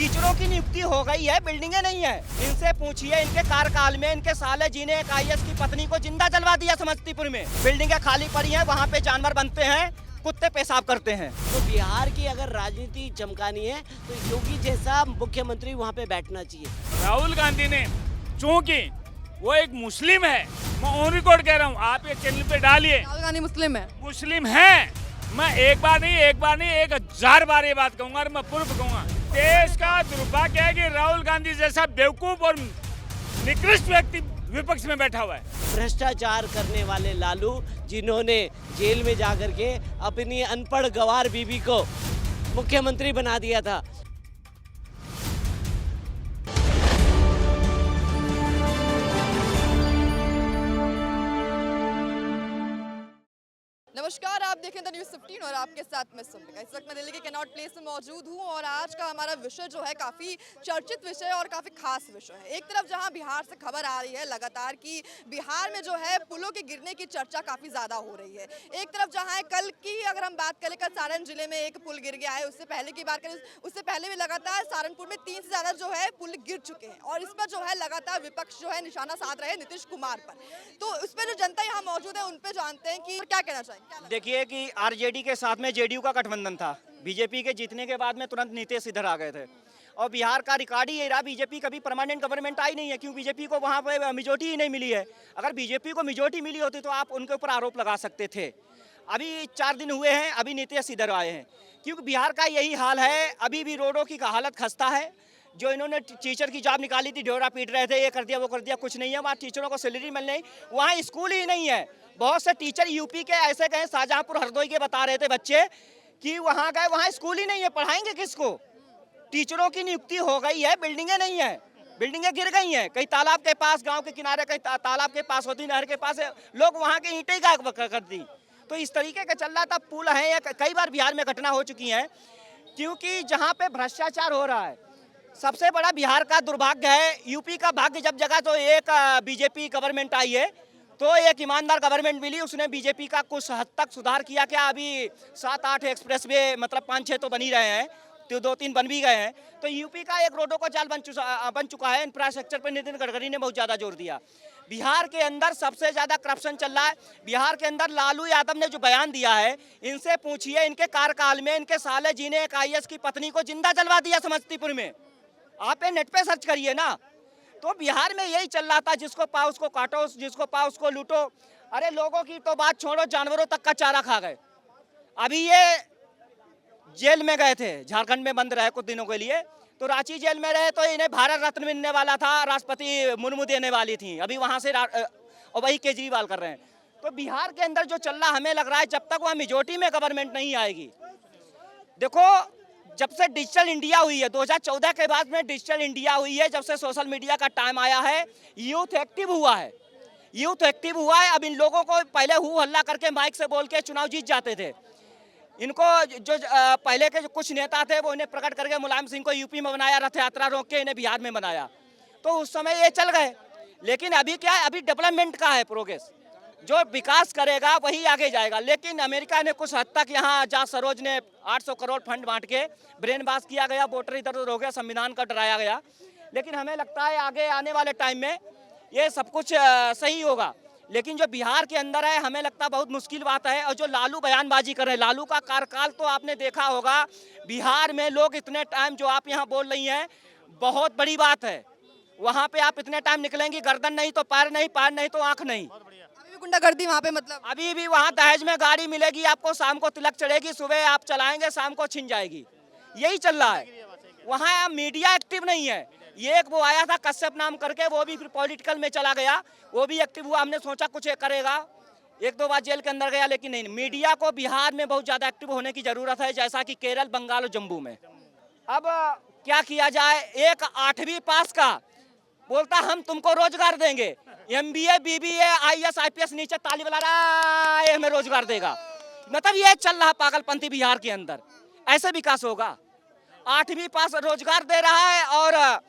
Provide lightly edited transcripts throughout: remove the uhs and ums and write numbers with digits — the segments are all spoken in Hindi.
टीचरों की नियुक्ति हो गई है, बिल्डिंगें नहीं है। इनसे पूछिए, इनके कार्यकाल में इनके साले जी ने एक आईएएस की पत्नी को जिंदा जलवा दिया समस्तीपुर में। बिल्डिंगें खाली पड़ी हैं, वहाँ पे जानवर बनते हैं, कुत्ते पेशाब करते हैं। तो बिहार की अगर राजनीति चमकानी है तो योगी जैसा मुख्यमंत्री वहाँ पे बैठना चाहिए। राहुल गांधी ने, चूंकि वो एक मुस्लिम है, मैं ऑन रिकॉर्ड कह रहा हूँ, आप ये चैनल पे डालिए, राहुल गांधी मुस्लिम है। मुस्लिम है। मैं एक बार नहीं 1000 बार ये बात कहूंगा और मैं पूर्व कहूंगा। देश का दुर्भाग्य है कि राहुल गांधी जैसा बेवकूफ और निकृष्ट व्यक्ति विपक्ष में बैठा हुआ है। भ्रष्टाचार करने वाले लालू, जिन्होंने जेल में जाकर के अपनी अनपढ़ गवार बीबी को मुख्यमंत्री बना दिया था। नमस्कार, आप देखें द न्यूज़ 15 और आपके साथ मैं सुमिका। इस वक्त मैं दिल्ली के कैनॉट प्लेस में मौजूद हूं और आज का हमारा विषय जो है काफ़ी चर्चित विषय और काफ़ी खास विषय है। एक तरफ जहां बिहार से खबर आ रही है लगातार कि बिहार में जो है पुलों के गिरने की चर्चा काफ़ी ज़्यादा हो रही है। एक तरफ जहां कल की अगर हम बात करें, कल सारण जिले में एक पुल गिर गया है। उससे पहले की बात करें, उससे पहले भी लगातार सहारनपुर में 3 से ज़्यादा जो है पुल गिर चुके हैं और इस पर जो है लगातार विपक्ष जो है निशाना साध रहे हैं नीतीश कुमार पर। तो उस पर जो जनता यहाँ मौजूद है उन पर जानते हैं कि क्या कहना चाहेंगे। देखिए कि आरजेडी के साथ में जेडीयू का गठबंधन था। बीजेपी के जीतने के बाद में तुरंत नीतीश इधर आ गए थे और बिहार का रिकॉर्ड ही ये रहा, बीजेपी कभी परमानेंट गवर्नमेंट आई नहीं है। क्यों? बीजेपी को वहाँ पे मेजोरिटी ही नहीं मिली है। अगर बीजेपी को मेजोरिटी मिली होती तो आप उनके ऊपर आरोप लगा सकते थे। अभी 4 दिन हुए हैं, अभी नीतीश इधर आए हैं, क्योंकि बिहार का यही हाल है। अभी भी रोडों की हालत खस्ता है। जो इन्होंने टीचर की जॉब निकाली थी, ढोरा पीट रहे थे, ये कर दिया वो कर दिया, कुछ नहीं है। वहाँ टीचरों को सैलरी मिल नहीं, वहाँ स्कूल ही नहीं है। बहुत से टीचर यूपी के ऐसे गए, शाहजहांपुर हरदोई के बता रहे थे बच्चे कि वहाँ गए, वहाँ स्कूल ही नहीं है, पढ़ाएंगे किसको? टीचरों की नियुक्ति हो गई है, बिल्डिंगें नहीं है, बिल्डिंगें गिर गई हैं। कहीं तालाब के पास, गांव के किनारे, कहीं तालाब के पास होती, नहर के पास, लोग वहाँ के ईंटें का कर दी। तो इस तरीके का चल रहा था। पुल है, कई बार बिहार में घटना हो चुकी है, क्योंकि जहाँ पे भ्रष्टाचार हो रहा है। सबसे बड़ा बिहार का दुर्भाग्य है। यूपी का भाग्य जब जगह तो एक बीजेपी गवर्नमेंट आई है, तो एक ईमानदार गवर्नमेंट मिली, उसने बीजेपी का कुछ हद तक सुधार किया। क्या अभी 7-8 एक्सप्रेस वे, मतलब 5-6 तो बन ही रहे हैं, तो 2-3 बन भी गए हैं। तो यूपी का एक रोडों का जाल बन चुका है। इंफ्रास्ट्रक्चर पर नितिन गडकरी ने बहुत ज़्यादा जोर दिया। बिहार के अंदर सबसे ज़्यादा करप्शन चल रहा है। बिहार के अंदर लालू यादव ने जो बयान दिया है, इनसे पूछिए, इनके कार्यकाल में इनके साले जी ने एक आईएएस की पत्नी को जिंदा जलवा दिया समस्तीपुर में। आप नेट पे सर्च करिए ना। तो बिहार में यही चल रहा था, जिसको पाओ उसको काटो, जिसको पाओ उसको लूटो। अरे लोगों की तो बात छोड़ो, जानवरों तक का चारा खा गए। अभी ये जेल में गए थे, झारखंड में बंद रहे कुछ दिनों के लिए, तो रांची जेल में रहे, तो इन्हें भारत रत्न मिलने वाला था, राष्ट्रपति मुर्मू देने वाली थी। अभी वहाँ से और वही केजरीवाल कर रहे हैं। तो बिहार के अंदर जो चल रहा, हमें लग रहा है जब तक वहाँ मेजोरिटी में गवर्नमेंट नहीं आएगी। देखो, जब से डिजिटल इंडिया हुई है, 2014 के बाद में डिजिटल इंडिया हुई है, जब से सोशल मीडिया का टाइम आया है, यूथ एक्टिव हुआ है। यूथ एक्टिव हुआ है। अब इन लोगों को पहले हु हल्ला करके माइक से बोल के चुनाव जीत जाते थे। इनको जो पहले के जो कुछ नेता थे, वो इन्हें प्रकट करके मुलायम सिंह को यूपी में बनाया, रथ यात्रा रोक के इन्हें बिहार में बनाया, तो उस समय ये चल गए। लेकिन अभी क्या है, अभी डेवलपमेंट का है प्रोग्रेस। जो विकास करेगा वही आगे जाएगा। लेकिन अमेरिका ने कुछ हद तक, यहाँ जहाँ सरोज ने 800 करोड़ फंड बांट के ब्रेन वॉश किया गया, वोटर इधर उधर हो गया, संविधान का डराया गया। लेकिन हमें लगता है आगे आने वाले टाइम में ये सब कुछ सही होगा। लेकिन जो बिहार के अंदर है, हमें लगता है बहुत मुश्किल बात है। और जो लालू बयानबाजी कर रहे हैं, लालू का कार्यकाल तो आपने देखा होगा। बिहार में लोग इतने टाइम, जो आप यहाँ बोल रही हैं, बहुत बड़ी बात है। वहाँ पे आप इतने टाइम निकलेंगी, गर्दन नहीं तो पैर नहीं, पैर नहीं तो आँख नहीं। गुंडागर्दी वहाँ पे, मतलब अभी भी वहाँ दहेज में गाड़ी मिलेगी आपको, शाम को तिलक चढ़ेगी, सुबह आप चलाएंगे, शाम को छिन जाएगी। यही चल रहा है वहाँ। मीडिया एक्टिव नहीं है। ये एक वो आया था कश्यप नाम करके, वो भी फिर पॉलिटिकल में चला गया, वो भी एक्टिव हुआ। हमने सोचा कुछ करेगा, 1-2 बार जेल के अंदर गया, लेकिन नहीं। मीडिया को बिहार में बहुत ज़्यादा एक्टिव होने की ज़रूरत है, जैसा कि केरल, बंगाल और जम्मू में। अब क्या किया जाए? एक 8वीं पास का बोलता हम तुमको रोजगार देंगे, MBA, BBA, IAS, IPS नीचे ताली बजा रहा है, हमें रोजगार देगा। मतलब ये चल रहा पागलपंथी बिहार के अंदर। ऐसे विकास होगा? 8वीं पास रोजगार दे रहा है और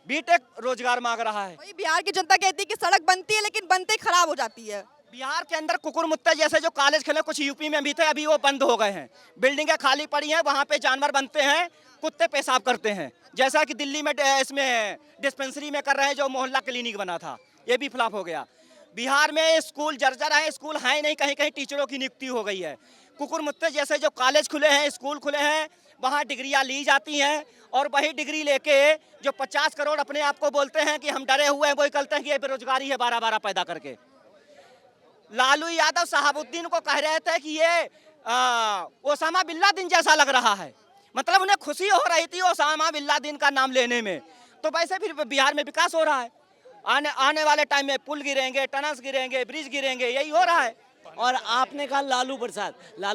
बीटेक रोजगार मांग रहा है। वही बिहार की जनता कहती है कि सड़क बनती है लेकिन बनते ही खराब हो जाती है। बिहार के अंदर कुकुर मुत्ते जैसे जो कॉलेज खुले, कुछ यूपी में भी थे, अभी वो बंद हो गए हैं। बिल्डिंगें खाली पड़ी हैं, वहाँ पे जानवर बनते हैं, कुत्ते पेशाब करते हैं, जैसा कि दिल्ली में इसमें डिस्पेंसरी में कर रहे हैं, जो मोहल्ला क्लिनिक बना था, ये भी फ्लॉप हो गया। बिहार में स्कूल जर्जर है, स्कूल है नहीं, कहीं कहीं टीचरों की नियुक्ति हो गई है। कुकुर मुत्ते जैसे जो कॉलेज खुले हैं, स्कूल खुले हैं, वहाँ डिग्रियाँ ली जाती हैं, और वही डिग्री लेके जो 50 करोड़ अपने आप को बोलते हैं कि हम डरे हुए हैं, वही कहते हैं कि ये बेरोजगारी है 12-12 पैदा करके। लालू यादव शहाबुद्दीन को कह रहे थे कि ये ओसामा बिल्लादिन जैसा लग रहा है, मतलब उन्हें खुशी हो रही थी ओसामा बिल्लादिन का नाम लेने में। तो वैसे फिर बिहार में विकास हो रहा है, आने वाले टाइम में पुल गिरेंगे, टनल्स गिरेंगे, ब्रिज गिरेंगे, यही हो रहा है। और आपने कहा लालू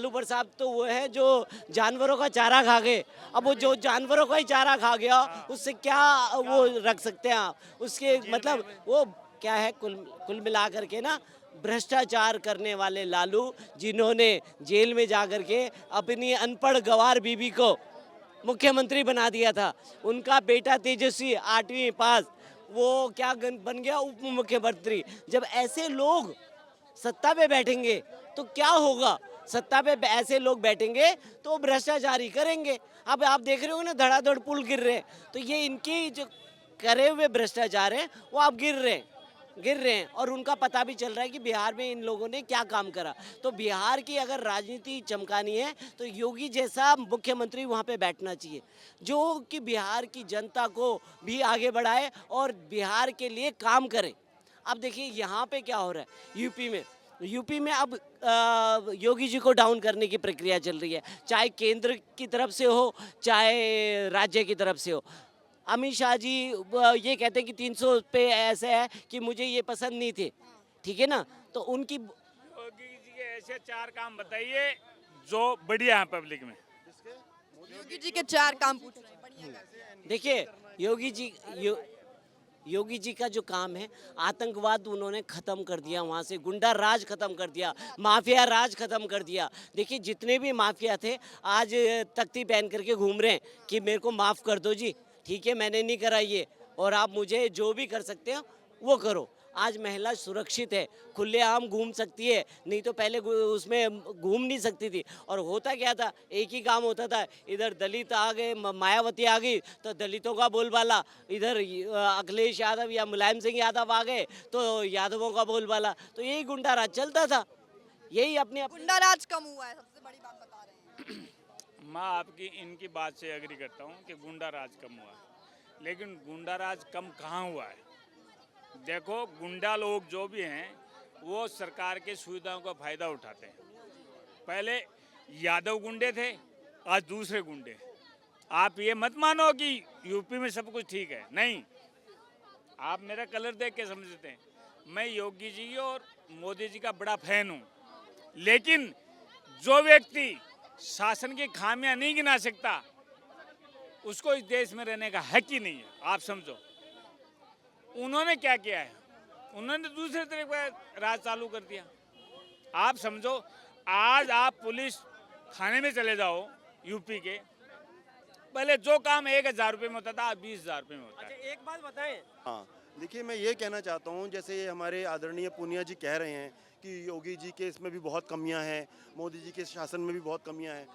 प्रसाद तो वो है जो जानवरों का चारा खा गए। अब वो जो जानवरों का ही चारा खा गया, उससे क्या वो रख सकते हैं आप? उसके मतलब वो क्या है, कुल मिला करके ना, भ्रष्टाचार करने वाले लालू, जिन्होंने जेल में जा करके अपनी अनपढ़ गवार बीबी को मुख्यमंत्री बना दिया था। उनका बेटा तेजस्वी 8वीं पास, वो क्या बन गया, उप मुख्यमंत्री। जब ऐसे लोग सत्ता पे बैठेंगे तो क्या होगा? सत्ता पे ऐसे लोग बैठेंगे तो भ्रष्टाचारी करेंगे। अब आप देख रहे हो ना, धड़ाधड़ पुल गिर रहे हैं, तो ये इनके जो करे हुए भ्रष्टाचार है वो आप गिर रहे हैं। और उनका पता भी चल रहा है कि बिहार में इन लोगों ने क्या काम करा। तो बिहार की अगर राजनीति चमकानी है तो योगी जैसा मुख्यमंत्री वहाँ पे बैठना चाहिए, जो कि बिहार की जनता को भी आगे बढ़ाए और बिहार के लिए काम करे। अब देखिए यहाँ पे क्या हो रहा है, यूपी में अब योगी जी को डाउन करने की प्रक्रिया चल रही है, चाहे केंद्र की तरफ से हो चाहे राज्य की तरफ से हो। अमित शाह जी ये कहते हैं कि 300 पे ऐसे है कि मुझे ये पसंद नहीं थे, ठीक है ना। तो उनकी योगी जी के ऐसे 4 काम बताइए जो बढ़िया है पब्लिक में। योगी जी के 4 काम पूछ रहे हैं, बढ़िया। देखिए योगी जी का जो काम है, आतंकवाद उन्होंने ख़त्म कर दिया, वहाँ से गुंडा राज ख़त्म कर दिया, माफिया राज ख़त्म कर दिया। देखिए जितने भी माफिया थे आज तख्ती पहन करके घूम रहे हैं कि मेरे को माफ़ कर दो जी, ठीक है मैंने नहीं करा ये, और आप मुझे जो भी कर सकते हो वो करो। आज महिला सुरक्षित है, खुलेआम घूम सकती है, नहीं तो पहले उसमें घूम नहीं सकती थी। और होता क्या था, एक ही काम होता था, इधर दलित आ गए, मायावती आ गई तो दलितों का बोलबाला, इधर अखिलेश यादव या मुलायम सिंह यादव आ गए तो यादवों का बोलबाला। तो यही गुंडा राज चलता था, यही अपने गुंडा राज कम हुआ है, सबसे बड़ी बात बता रहे हैं। मैं आपकी इनकी बात से एग्री करता हूँ कि गुंडा राज कम हुआ है, लेकिन गुंडा राज कम कहाँ हुआ है? देखो, गुंडा लोग जो भी हैं वो सरकार के सुविधाओं का फायदा उठाते हैं। पहले यादव गुंडे थे, आज दूसरे गुंडे। आप ये मत मानो कि यूपी में सब कुछ ठीक है, नहीं। आप मेरा कलर देख के समझते हैं। मैं योगी जी और मोदी जी का बड़ा फैन हूँ, लेकिन जो व्यक्ति शासन की खामियां नहीं गिना सकता उसको इस देश में रहने का हक ही नहीं है। आप समझो उन्होंने क्या किया है, उन्होंने दूसरे तरह का राज चालू कर दिया। आप समझो, आज आप पुलिस थाने में चले जाओ यूपी के, पहले जो काम 1000 रुपये में होता था आज 20,000 रुपये में होता है। एक बात बताएं। हाँ, देखिए मैं ये कहना चाहता हूँ, जैसे हमारे आदरणीय पूनिया जी कह रहे हैं कि योगी जी के इसमें भी बहुत कमियां हैं, मोदी जी के शासन में भी बहुत कमियां हैं।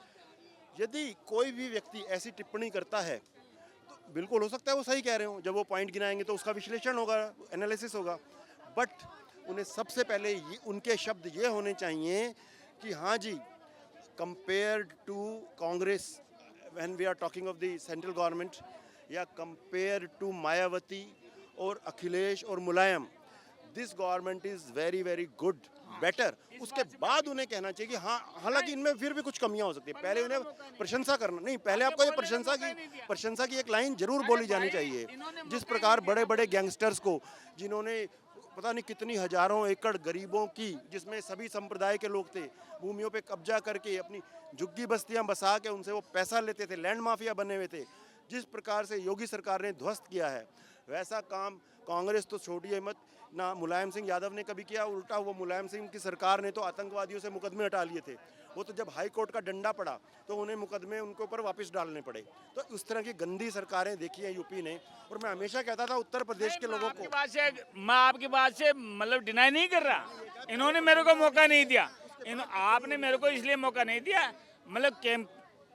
यदि कोई भी व्यक्ति ऐसी टिप्पणी करता है तो बिल्कुल हो सकता है वो सही कह रहे हो, जब वो पॉइंट गिनाएंगे तो उसका विश्लेषण होगा, एनालिसिस होगा। बट उन्हें सबसे पहले उनके शब्द ये होने चाहिए कि हाँ जी, compared to Congress when we are talking of the central government, या कंपेयर टू मायावती और अखिलेश और Mulayam, this government is very very good, better. उसके बाद उन्हें कहना चाहिए कि हाँ, हालांकि इनमें फिर भी कुछ कमियां हो सकती है। पहले उन्हें प्रशंसा करना नहीं, पहले आपको ये प्रशंसा की एक लाइन जरूर बोली जानी चाहिए। जिस प्रकार बड़े बड़े गैंगस्टर्स को, जिन्होंने पता नहीं कितनी हजारों एकड़ गरीबों की, जिसमें सभी संप्रदाय के लोग थे, भूमियों पे कब्जा करके अपनी झुग्गी बस्तियां बसा के उनसे वो पैसा लेते थे, लैंड माफिया बने हुए थे, जिस प्रकार से योगी सरकार ने ध्वस्त किया है, वैसा काम कांग्रेस तो छोड़िए मत, ना मुलायम सिंह यादव ने कभी किया। उल्टा वो मुलायम सिंह की सरकार ने तो आतंकवादियों से मुकदमे हटा लिए थे। वो तो जब हाई कोर्ट का डंडा पड़ा तो उन्हें मुकदमे उनके ऊपर वापस डालने पड़े। तो उस तरह की गंदी सरकारें देखी हैं यूपी ने। और मैं हमेशा कहता था उत्तर प्रदेश के लोगों को, मैं आपकी बात से मतलब डिनाई नहीं कर रहा, इन्होंने मेरे को मौका नहीं दिया। आपने मेरे को इसलिए मौका नहीं दिया, मतलब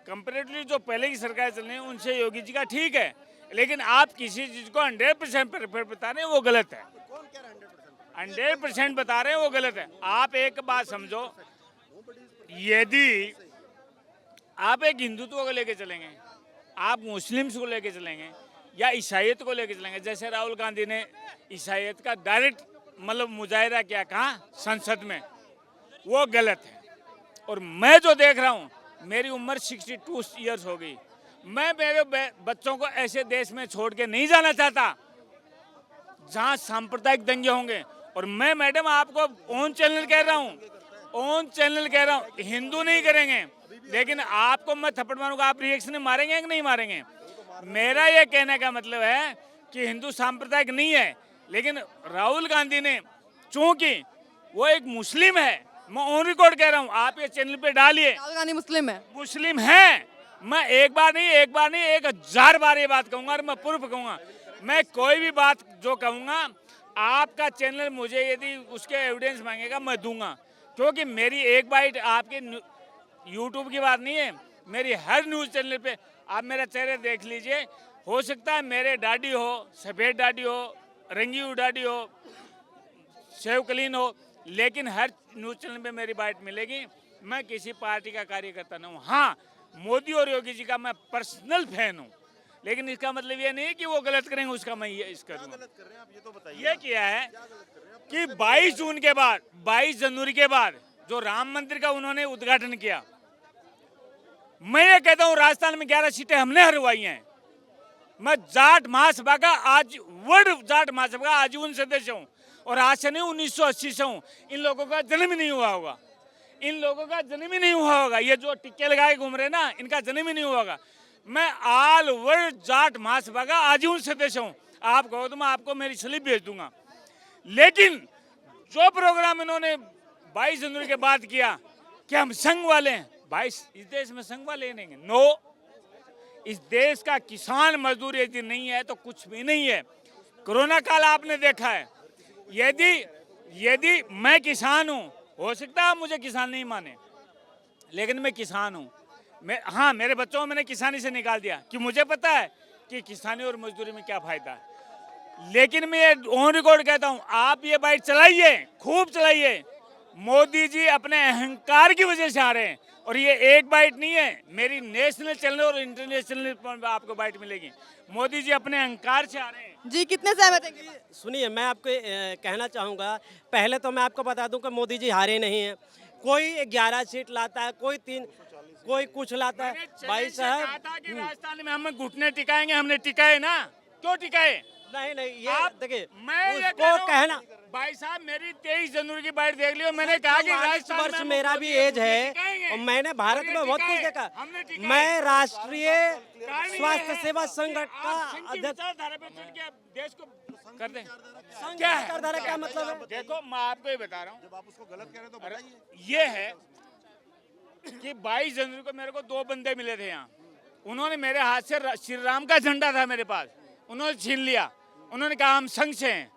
कंपेरेटिवली जो पहले की सरकार चल रही है उनसे योगी जी का ठीक है, लेकिन आप किसी चीज को 100% परफेक्ट बता रहे हैं वो गलत है। 100% बता रहे हैं वो गलत है। आप एक बात समझो, यदि आप एक हिंदुत्व को लेके चलेंगे, आप मुस्लिम्स को लेके चलेंगे या ईसाइयत को लेके चलेंगे, जैसे राहुल गांधी ने ईसाइयत का डायरेक्ट मतलब मुजाहिरा किया कहाँ संसद में, वो गलत है। और मैं जो देख रहा हूँ, मेरी उम्र 62 ईयर्स हो गई, मैं मेरे बच्चों को ऐसे देश में छोड़ के नहीं जाना चाहता जहाँ सांप्रदायिक दंगे होंगे। और मैं मैडम आपको ऑन चैनल कह रहा हूँ, ऑन चैनल कह रहा हूँ, हिंदू नहीं करेंगे, लेकिन आपको मैं थप्पड़ मारूंगा, आप रिएक्शन मारेंगे कि नहीं मारेंगे? मेरा ये कहने का मतलब है कि हिंदू सांप्रदायिक नहीं है, लेकिन राहुल गांधी ने चूंकि वो एक मुस्लिम है, मैं ऑन रिकॉर्ड कह रहा हूँ, आप ये चैनल पे डालिए, राहुल गांधी मुस्लिम है। मुस्लिम है। मैं एक बार नहीं 1000 बार ये बात कहूंगा और मैं प्रूफ कहूंगा। मैं कोई भी बात जो कहूंगा, आपका चैनल मुझे यदि उसके एविडेंस मांगेगा मैं दूंगा, क्योंकि मेरी एक बाइट आपके यूट्यूब की बात नहीं है, मेरी हर न्यूज़ चैनल पे आप मेरा चेहरे देख लीजिए। हो सकता है मेरे दाढ़ी हो, सफ़ेद दाढ़ी हो, रंगी हुई दाढ़ी हो, शेव क्लीन हो, लेकिन हर न्यूज़ चैनल पे मेरी बाइट मिलेगी। मैं किसी पार्टी का कार्यकर्ता नहीं हूँ। हाँ, मोदी और योगी जी का मैं पर्सनल फैन हूँ, लेकिन इसका मतलब ये नहीं कि वो गलत करेंगे उसका मैं ये इस करूँगा। ये किया है कि 22 जून के बाद, 22 जनवरी के बाद जो राम मंदिर का उन्होंने उद्घाटन किया, मैं ये कहता हूँ राजस्थान में 11 सीटें हमने हरवाई हैं। मैं जाट महासभा का आज वर्ल्ड जाट महासभा का आजीवन सदस्य हूँ, और आज से नहीं 1980 से हूँ। इन लोगों का जन्म ही नहीं हुआ होगा, इन लोगों का जन्म ही नहीं हुआ होगा, ये जो टिक्के लगाए घूम रहे ना, इनका जन्म ही नहीं हुआ होगा। मैं ऑल वर्ल्ड जाट महासभा का आजीवन सदस्य हूँ। आप कहो तो मैं आपको मेरी स्लिप भेज दूंगा। लेकिन जो प्रोग्राम इन्होंने 22 जनवरी के बाद किया कि हम संघ वाले हैं, भाई इस देश में संघ वाले नहीं है। नो, इस देश का किसान मजदूर यदि नहीं है तो कुछ भी नहीं है। कोरोना काल आपने देखा है, यदि मैं किसान हूँ, हो सकता है आप मुझे किसान नहीं माने, लेकिन मैं किसान हूँ। हाँ, मेरे बच्चों को मैंने किसानी से निकाल दिया कि मुझे पता है कि किसानी और मजदूरी में क्या फायदा है। लेकिन मैं ये ऑन रिकॉर्ड कहता हूँ, आप ये बाइट चलाइए, खूब चलाइए। मोदी जी अपने अहंकार की वजह से आ रहे हैं, और ये एक बाइट नहीं है, मेरी नेशनल चैनल और इंटरनेशनल पर आपको बाइट मिलेगी। मोदी जी अपने अहंकार से आ रहे हैं। जी, कितने सहमत हैं? सुनिए, मैं आपको कहना चाहूँगा, पहले तो मैं आपको बता दूं कि मोदी जी हारे नहीं हैं। कोई 11 सीट लाता है, कोई 3, कोई कुछ लाता है। भाई साहब, राजस्थान में हम घुटने टिकाएंगे, हमने टिकाए ना, क्यों टिकाए? नहीं, ये देखिए, मैं उसको कहना, भाई साहब मेरी 23 जनवरी की बाइट देख लियो, मैंने कहा कि 40 वर्ष मेरा भी एज है और मैंने भारत में बहुत कुछ देखा। मैं राष्ट्रीय स्वास्थ्य सेवा संगठन का अध्यक्ष। देश को कर दें क्या है, क्या मतलब है? देखो, मैं आपको ही बता रहा हूँ, जब आप उसको गलत कह रहे तो बताइए। ये है कि 22 जनवरी को मेरे को 2 बंदे मिले थे यहाँ, उन्होंने मेरे हाथ से श्री राम का झंडा था मेरे पास, उन्होंने छीन लिया। उन्होंने कहा हम संघ से हैं।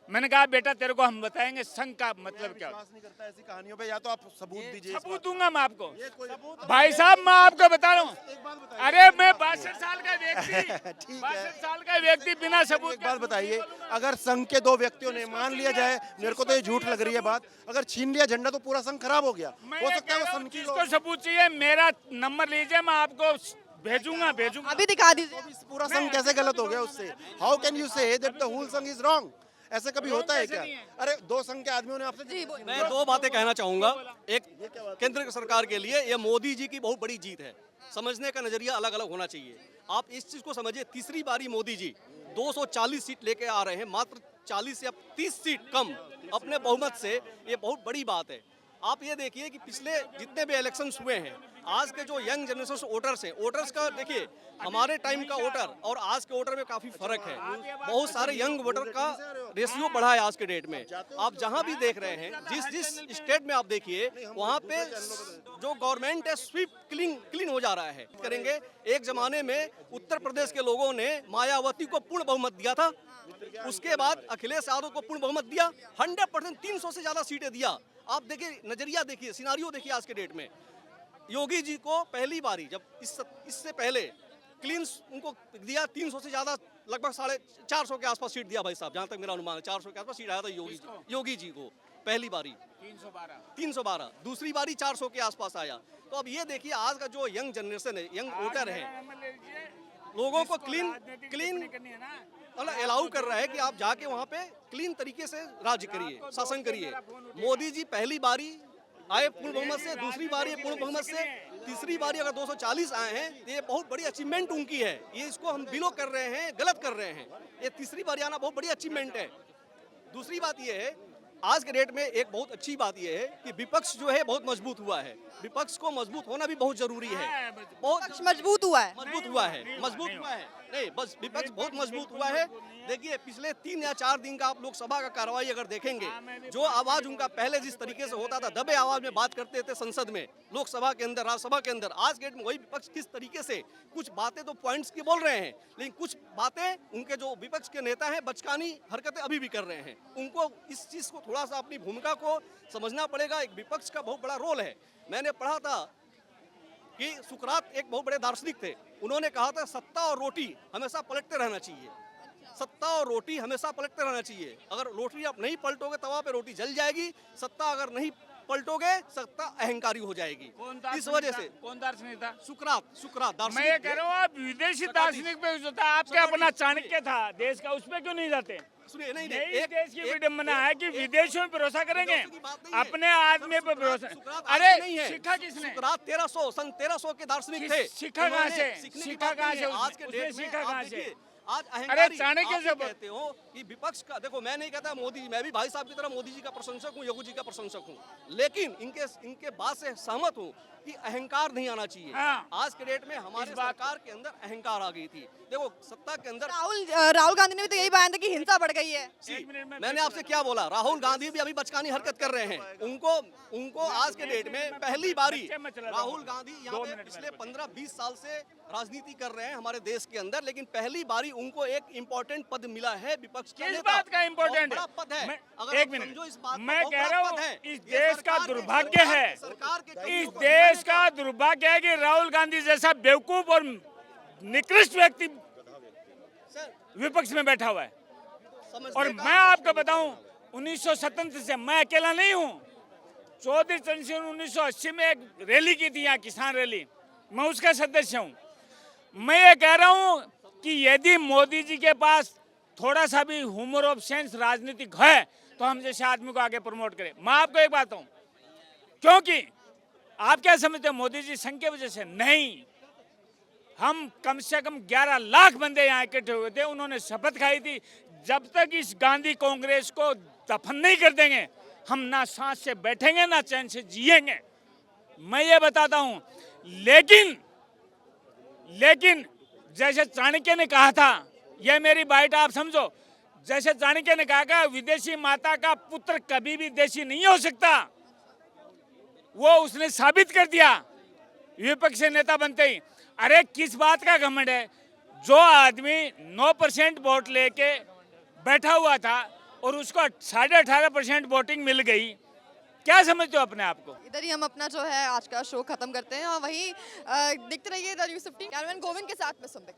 मैंने कहा बेटा तेरे को हम बताएंगे संघ का मतलब क्या। विश्वास नहीं करता ऐसी कहानियों पे, या तो आप सबूत दीजिए। सबूत दूंगा मैं आपको। भाई साहब मैं आपको बता रहा हूँ, अरे मैं 62 साल का व्यक्ति, 62 साल का व्यक्ति बिना सबूत। एक बात बताइए, अगर संघ के 2 व्यक्तियों ने, मान लिया जाए, मेरे को तो ये झूठ लग रही है बात, अगर छीन लिया झंडा तो पूरा संघ खराब हो गया। हो सकता है वो संघ की जिसको सबूत चाहिए मेरा नंबर लीजिए, मैं आपको भेजूंगा। अभी दिखा दीजिए। पूरा संघ कैसे गलत हो गया उससे? How can you say that the whole Sangh is wrong? ऐसा कभी होता है क्या? अरे 2 संघ के आदमियों ने आपसे। मैं 2 बातें कहना चाहूंगा। एक, केंद्र सरकार के लिए ये मोदी जी की बहुत बड़ी जीत है, समझने का नजरिया अलग अलग होना चाहिए। आप इस चीज को समझिए, तीसरी बारी मोदी जी 240 सीट लेके आ रहे हैं, मात्र 40 या 30 सीट कम अपने बहुमत से, ये बहुत बड़ी बात है। आप ये देखिए कि पिछले जितने भी इलेक्शंस हुए हैं, आज के जो यंग जनरेशन वोटर्स हैं, वोटर्स का देखिए, हमारे टाइम का वोटर और आज के वोटर में काफ़ी फर्क है। बहुत सारे यंग वोटर का रेशियो बढ़ा है आज के डेट में। आप जहां भी देख रहे हैं, जिस स्टेट में आप देखिए, वहां पे जो गवर्नमेंट है स्वीप क्लीन हो जा रहा है। करेंगे, एक जमाने में उत्तर प्रदेश के लोगों ने मायावती को पूर्ण बहुमत दिया था, उसके बाद अखिलेश यादव को पूर्ण बहुमत दिया, 100% 300 से ज़्यादा सीटें दिया। आप देखिए, नजरिया देखिए, सिनारियो देखिए आज के डेट में। योगी जी को पहली बारी जब इससे पहले क्लीन उनको दिया 300 से ज़्यादा, लगभग 450 के आसपास सीट दिया भाई साहब, जहाँ तक मेरा अनुमान है 400 के आसपास सीट आया था योगी जी को पहली बारी 312, दूसरी बारी 400 के आसपास आया। तो अब ये देखिए आज का जो यंग जनरेशन है, यंग वोटर है, लोगों को क्लीन मतलब अलाउ कर रहा है कि आप जाके वहाँ पे क्लीन तरीके से राज्य करिए, शासन करिए। मोदी जी पहली बारी आए पूर्ण बहुमत से, दूसरी बारी पूर्ण बहुमत से, तीसरी बारी अगर 240 आए हैं तो ये बहुत बड़ी अचीवमेंट उनकी है। ये इसको हम बिलो कर रहे हैं, गलत कर रहे हैं। ये तीसरी बारी आना बहुत बड़ी अचीवमेंट है। दूसरी बात ये है, आज के डेट में एक बहुत अच्छी बात यह है कि विपक्ष जो है बहुत मजबूत हुआ है। विपक्ष को मजबूत होना भी बहुत जरूरी है। बहुत मजबूत हुआ है, मजबूत हुआ है नहीं, बस विपक्ष बहुत मजबूत हुआ है। देखिए पिछले 3 या 4 दिन का आप लोकसभा का कार्रवाई अगर देखेंगे, जो आवाज उनका पहले जिस तरीके से होता था, दबे आवाज में बात करते थे संसद में, लोकसभा के अंदर, राज्यसभा के अंदर, आज के डेट में वही विपक्ष किस तरीके से कुछ बातें तो पॉइंट्स की बोल रहे हैं, लेकिन कुछ बातें उनके जो विपक्ष के नेता हैं बचकानी हरकतें अभी भी कर रहे हैं। उनको इस चीज को थोड़ा सा अपनी भूमिका को समझना पड़ेगा। एक विपक्ष का बहुत बड़ा रोल है। मैंने पढ़ा था कि सुकरात एक बहुत बड़े दार्शनिक थे, उन्होंने कहा था सत्ता और रोटी हमेशा पलटते रहना चाहिए। सत्ता और रोटी हमेशा पलटते रहना चाहिए। अगर रोटी आप नहीं पलटोगे तवा पे रोटी जल जाएगी, सत्ता अगर नहीं पलटोगे सत्ता अहंकारी हो जाएगी। इस वजह से कौन दार्शनिक था? सुकरात दार्शनिक। मैं ये कह रहा हूँ आप विदेशी दार्शनिक पे जो था, आपके अपना चाणक्य था देश का, उस पे क्यों नहीं जाते? सुनिए, नहीं यही देश की विडंबना है कि विदेशों में भरोसा करेंगे, विदेशों की बात नहीं है। अपने आदमी पे भरोसा। सुकरात अरे नहीं है। सीखा किसने? सुकरात 1300 के दार्शनिक थे। सीखा कहाँ से? सीखने की सीखा बात कहाँ नहीं से? है। आज के उसने डेट में सीखा आप कहाँ से? देखिए, आज अहंकारी चाणक्य आप से ये कहते हो कि विपक्ष का, देखो मैं नहीं कहता मोदी जी, मैं भी भाई साहब की तरह मोदी जी का प्रशंसक हूँ, योगी जी का प्रशंसक हूँ, लेकिन इनके बात से सहमत हूँ कि अहंकार नहीं आना चाहिए। हाँ। आज के डेट में हमारे सरकार के अंदर अहंकार आ गई थी। देखो सत्ता के अंदर राहुल गांधी ने भी तो यही बयान दिया कि हिंसा बढ़ गई है। मैंने आपसे क्या बोला, राहुल गांधी भी अभी बचकानी हरकत कर रहे हैं। उनको आज के डेट में पहली बारी, राहुल गांधी यहाँ पे पिछले 15-20 साल से राजनीति कर रहे हैं हमारे देश के अंदर, लेकिन पहली बारी उनको एक इम्पोर्टेंट पद मिला है विपक्ष का किस नेता। बात का इम्पोर्टेंट बहुत बड़ा पद है। अगर एक आप मिनट, समझो इस बात को, मैं बहुत कह बड़ा रहा पद हूँ है। इस ये देश का सरकार के- दुर्भाग्य है, सरकार के इस कमियों को देश का दुर्भाग्य है कि राहुल गांधी जैसा बेवकूफ और निकृष्ट व्यक्ति सर, विपक्ष में बैठा हुआ है। समझने और का- मैं आपको बताऊं 1927 से मैं अकेला नहीं हूं। चौधरी चरण सिंह 1980 में एक रैली की थी यहाँ, किसान रैली, मैं उसका सदस्य हूं। मैं ये कह रहा हूं कि यदि मोदी जी के पास थोड़ा सा भी ह्यूमर ऑफ सेंस राजनीतिक है तो हम जैसे आदमी को आगे प्रमोट करें। मैं आपको एक बात कहूं, क्योंकि आप क्या समझते हैं मोदी जी संघ की वजह से? नहीं, हम कम से कम 11 लाख बंदे यहाँ इकट्ठे हुए थे। उन्होंने शपथ खाई थी जब तक इस गांधी कांग्रेस को दफन नहीं कर देंगे हम ना सांस से बैठेंगे ना चैन से जिएंगे। मैं ये बताता हूँ, लेकिन जैसे चाणक्य ने कहा था, यह मेरी बाइट आप समझो, जैसे चाणक्य ने कहा था विदेशी माता का पुत्र कभी भी देशी नहीं हो सकता, वो उसने साबित कर दिया विपक्ष के नेता बनते ही। अरे किस बात का घमंड है? जो आदमी 9% वोट लेके बैठा हुआ था और उसको 18.5% वोटिंग मिल गई, क्या समझते हो अपने आप को? इधर ही हम अपना जो है आज का शो खत्म करते हैं और वही देखते रहिए द न्यूज़ 15। कैमरामैन गोविंद के साथ में सुनते